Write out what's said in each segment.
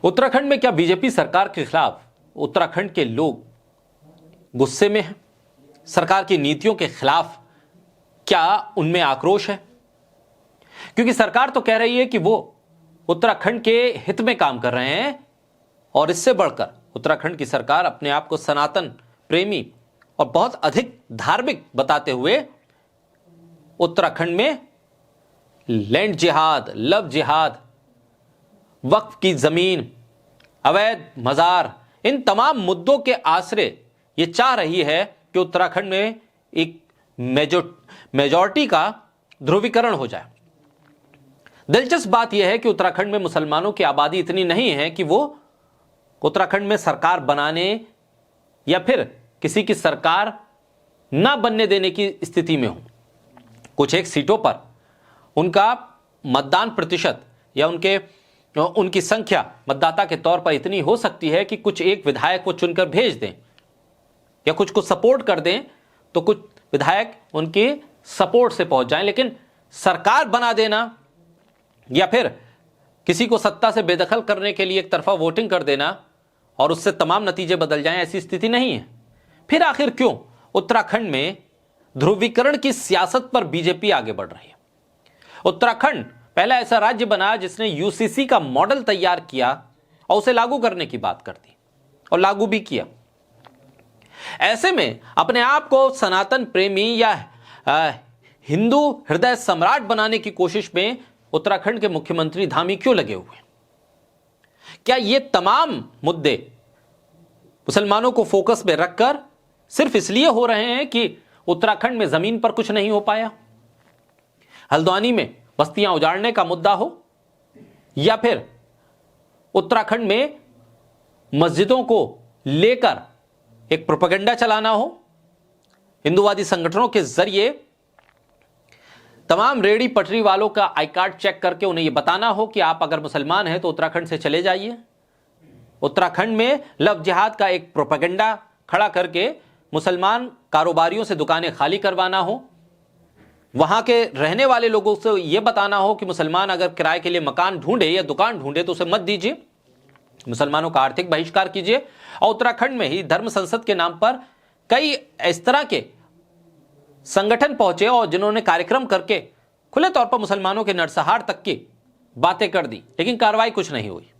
उत्तराखंड में क्या बीजेपी सरकार के खिलाफ उत्तराखंड के लोग गुस्से में हैं? सरकार की नीतियों के खिलाफ क्या उनमें आक्रोश है? क्योंकि सरकार तो कह रही है कि वो उत्तराखंड के हित में काम कर रहे हैं और इससे बढ़कर उत्तराखंड की सरकार अपने आप को सनातन प्रेमी और बहुत अधिक धार्मिक बताते हुए उत्तराखंड में लैंड जिहाद, लव जिहाद, वक्फ की जमीन, अवैध मजार, इन तमाम मुद्दों के आसरे ये चाह रही है कि उत्तराखंड में एक मेजॉरिटी का ध्रुवीकरण हो जाए। दिलचस्प बात यह है कि उत्तराखंड में मुसलमानों की आबादी इतनी नहीं है कि वो उत्तराखंड में सरकार बनाने या फिर किसी की सरकार ना बनने देने की स्थिति में हो। कुछ एक सीटों पर उनका मतदान प्रतिशत या उनकी संख्या मतदाता के तौर पर इतनी हो सकती है कि कुछ एक विधायक को चुनकर भेज दें या कुछ को सपोर्ट कर दें तो कुछ विधायक उनके सपोर्ट से पहुंच जाएं, लेकिन सरकार बना देना या फिर किसी को सत्ता से बेदखल करने के लिए एक तरफा वोटिंग कर देना और उससे तमाम नतीजे बदल जाएं, ऐसी स्थिति नहीं है। फिर आखिर क्यों उत्तराखंड में ध्रुवीकरण की सियासत पर बीजेपी आगे बढ़ रही है? उत्तराखंड पहला ऐसा राज्य बना जिसने यूसीसी का मॉडल तैयार किया और उसे लागू करने की बात कर दी और लागू भी किया। ऐसे में अपने आप को सनातन प्रेमी या हिंदू हृदय सम्राट बनाने की कोशिश में उत्तराखंड के मुख्यमंत्री धामी क्यों लगे हुए? क्या ये तमाम मुद्दे मुसलमानों को फोकस में रखकर सिर्फ इसलिए हो रहे हैं कि उत्तराखंड में जमीन पर कुछ नहीं हो पाया? हल्द्वानी में बस्तियां उजाड़ने का मुद्दा हो या फिर उत्तराखंड में मस्जिदों को लेकर एक प्रोपेगेंडा चलाना हो, हिंदूवादी संगठनों के जरिए तमाम रेडी पटरी वालों का आई कार्ड चेक करके उन्हें यह बताना हो कि आप अगर मुसलमान हैं तो उत्तराखंड से चले जाइए। उत्तराखंड में लव जिहाद का एक प्रोपेगेंडा खड़ा करके मुसलमान कारोबारियों से दुकानें खाली करवाना हो, वहां के रहने वाले लोगों से यह बताना हो कि मुसलमान अगर किराए के लिए मकान ढूंढे या दुकान ढूंढे तो उसे मत दीजिए, मुसलमानों का आर्थिक बहिष्कार कीजिए। और उत्तराखंड में ही धर्म संसद के नाम पर कई इस तरह के संगठन पहुंचे और जिन्होंने कार्यक्रम करके खुले तौर पर मुसलमानों के नरसंहार तक की बातें कर दी, लेकिन कार्रवाई कुछ नहीं हुई।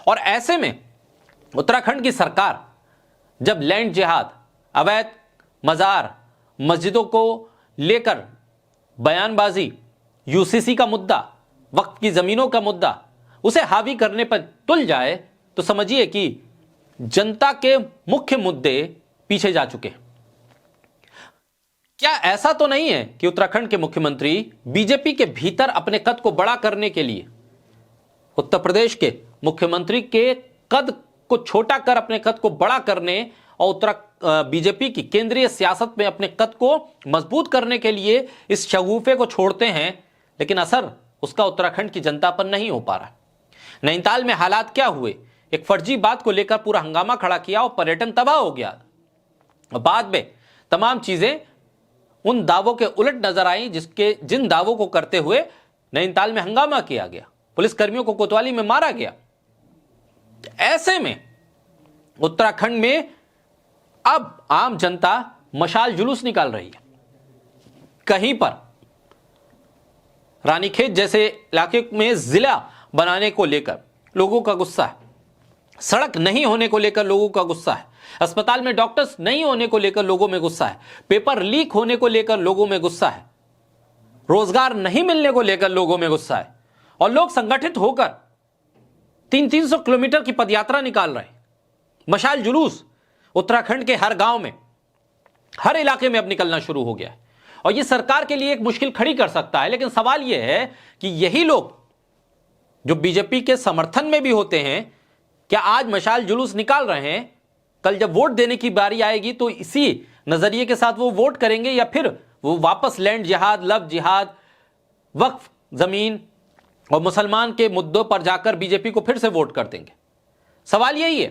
और ऐसे में उत्तराखंड की सरकार जब लैंड जिहाद, अवैध मजार, मस्जिदों को लेकर बयानबाजी, यूसीसी का मुद्दा, वक्त की जमीनों का मुद्दा, उसे हावी करने पर तुल जाए तो समझिए कि जनता के मुख्य मुद्दे पीछे जा चुके हैं। क्या ऐसा तो नहीं है कि उत्तराखंड के मुख्यमंत्री बीजेपी के भीतर अपने कद को बड़ा करने के लिए उत्तर प्रदेश के मुख्यमंत्री के कद को छोटा कर अपने कद को बड़ा करने और बीजेपी की केंद्रीय सियासत में अपने कद को मजबूत करने के लिए इस शगुफे को छोड़ते हैं, लेकिन असर उसका उत्तराखंड की जनता पर नहीं हो पा रहा? नैनीताल में हालात क्या हुए? एक फर्जी बात को लेकर पूरा हंगामा खड़ा किया और पर्यटन तबाह हो गया। बाद में तमाम चीजें उन दावों के उलट नजर आई जिन दावों को करते हुए नैनीताल में हंगामा किया गया, पुलिसकर्मियों को कोतवाली में मारा गया। ऐसे में उत्तराखंड में अब आम जनता मशाल जुलूस निकाल रही है। कहीं पर रानीखेत जैसे इलाके में जिला बनाने को लेकर लोगों का गुस्सा है, सड़क नहीं होने को लेकर लोगों का गुस्सा है, अस्पताल में डॉक्टर्स नहीं होने को लेकर लोगों में गुस्सा है, पेपर लीक होने को लेकर लोगों में गुस्सा है, रोजगार नहीं मिलने को लेकर लोगों में गुस्सा है, और लोग संगठित होकर 300-300 किलोमीटर की पदयात्रा निकाल रहे हैं। मशाल जुलूस उत्तराखंड के हर गांव में, हर इलाके में अब निकलना शुरू हो गया है और यह सरकार के लिए एक मुश्किल खड़ी कर सकता है। लेकिन सवाल यह है कि यही लोग जो बीजेपी के समर्थन में भी होते हैं, क्या आज मशाल जुलूस निकाल रहे हैं, कल जब वोट देने की बारी आएगी तो इसी नजरिए के साथ वो वोट करेंगे या फिर वो वापस लैंड जिहाद, लव जिहाद, वक्फ जमीन और मुसलमान के मुद्दों पर जाकर बीजेपी को फिर से वोट कर देंगे? सवाल यही है,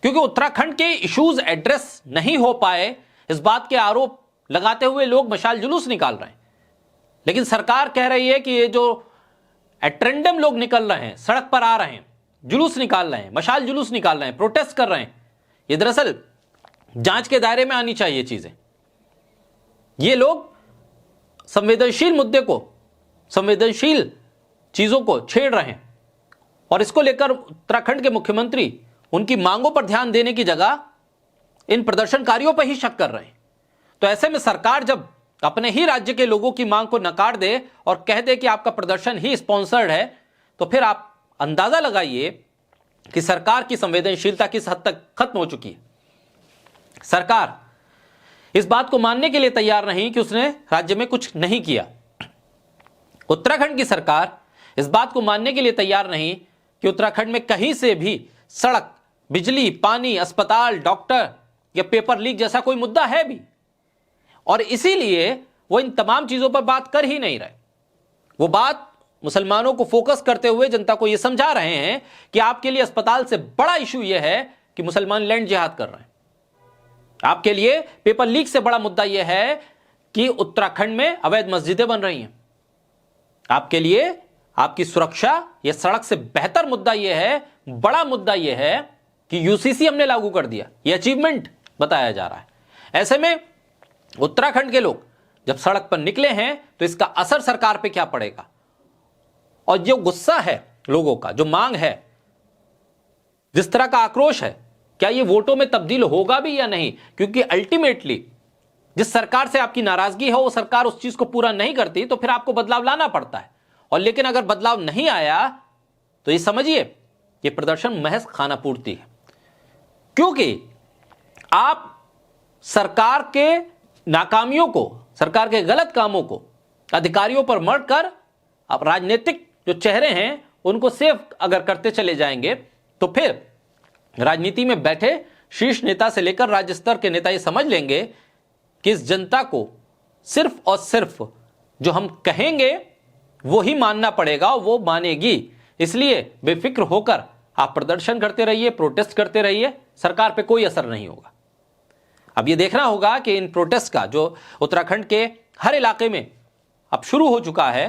क्योंकि उत्तराखंड के इश्यूज एड्रेस नहीं हो पाए, इस बात के आरोप लगाते हुए लोग मशाल जुलूस निकाल रहे हैं। लेकिन सरकार कह रही है कि ये जो एट्रेंडम लोग निकल रहे हैं, सड़क पर आ रहे हैं, जुलूस निकाल रहे हैं, मशाल जुलूस निकाल रहे हैं, प्रोटेस्ट कर रहे हैं, ये दरअसल जांच के दायरे में आनी चाहिए चीजें। ये लोग संवेदनशील मुद्दे को, संवेदनशील चीजों को छेड़ रहे हैं और इसको लेकर उत्तराखंड के मुख्यमंत्री उनकी मांगों पर ध्यान देने की जगह इन प्रदर्शनकारियों पर ही शक कर रहे हैं। तो ऐसे में सरकार जब अपने ही राज्य के लोगों की मांग को नकार दे और कह दे कि आपका प्रदर्शन ही स्पॉन्सर्ड है, तो फिर आप अंदाजा लगाइए कि सरकार की संवेदनशीलता किस हद तक खत्म हो चुकी है। सरकार इस बात को मानने के लिए तैयार नहीं कि उसने राज्य में कुछ नहीं किया। उत्तराखंड की सरकार इस बात को मानने के लिए तैयार नहीं कि उत्तराखंड में कहीं से भी सड़क, बिजली, पानी, अस्पताल, डॉक्टर या पेपर लीक जैसा कोई मुद्दा है भी, और इसीलिए वो इन तमाम चीजों पर बात कर ही नहीं रहे। वो बात मुसलमानों को फोकस करते हुए जनता को यह समझा रहे हैं कि आपके लिए अस्पताल से बड़ा इशू यह है कि मुसलमान लैंड जिहाद कर रहे हैं। आपके लिए पेपर लीक से बड़ा मुद्दा यह है कि उत्तराखंड में अवैध मस्जिदें बन रही हैं। आपके लिए आपकी सुरक्षा या सड़क से बेहतर मुद्दा यह है, बड़ा मुद्दा यह है कि यूसीसी हमने लागू कर दिया, यह अचीवमेंट बताया जा रहा है। ऐसे में उत्तराखंड के लोग जब सड़क पर निकले हैं तो इसका असर सरकार पे क्या पड़ेगा, और जो गुस्सा है लोगों का, जो मांग है, जिस तरह का आक्रोश है, क्या ये वोटों में तब्दील होगा भी या नहीं? क्योंकि अल्टीमेटली जिस सरकार से आपकी नाराजगी है वो सरकार उस चीज को पूरा नहीं करती, तो फिर आपको बदलाव लाना पड़ता है। और लेकिन अगर बदलाव नहीं आया तो ये समझिए ये प्रदर्शन महज खाना पूर्ति है, क्योंकि आप सरकार के नाकामियों को, सरकार के गलत कामों को अधिकारियों पर मढ़कर अब राजनीतिक जो चेहरे हैं उनको सेव अगर करते चले जाएंगे तो फिर राजनीति में बैठे शीर्ष नेता से लेकर राज्य स्तर के नेता ये समझ लेंगे कि इस जनता को सिर्फ और सिर्फ जो हम कहेंगे वो ही मानना पड़ेगा, वो मानेगी। इसलिए बेफिक्र होकर आप प्रदर्शन करते रहिए, प्रोटेस्ट करते रहिए, सरकार पे कोई असर नहीं होगा। अब ये देखना होगा कि इन प्रोटेस्ट का जो उत्तराखंड के हर इलाके में अब शुरू हो चुका है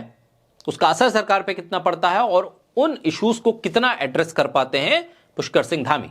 उसका असर सरकार पे कितना पड़ता है और उन इश्यूज को कितना एड्रेस कर पाते हैं पुष्कर सिंह धामी।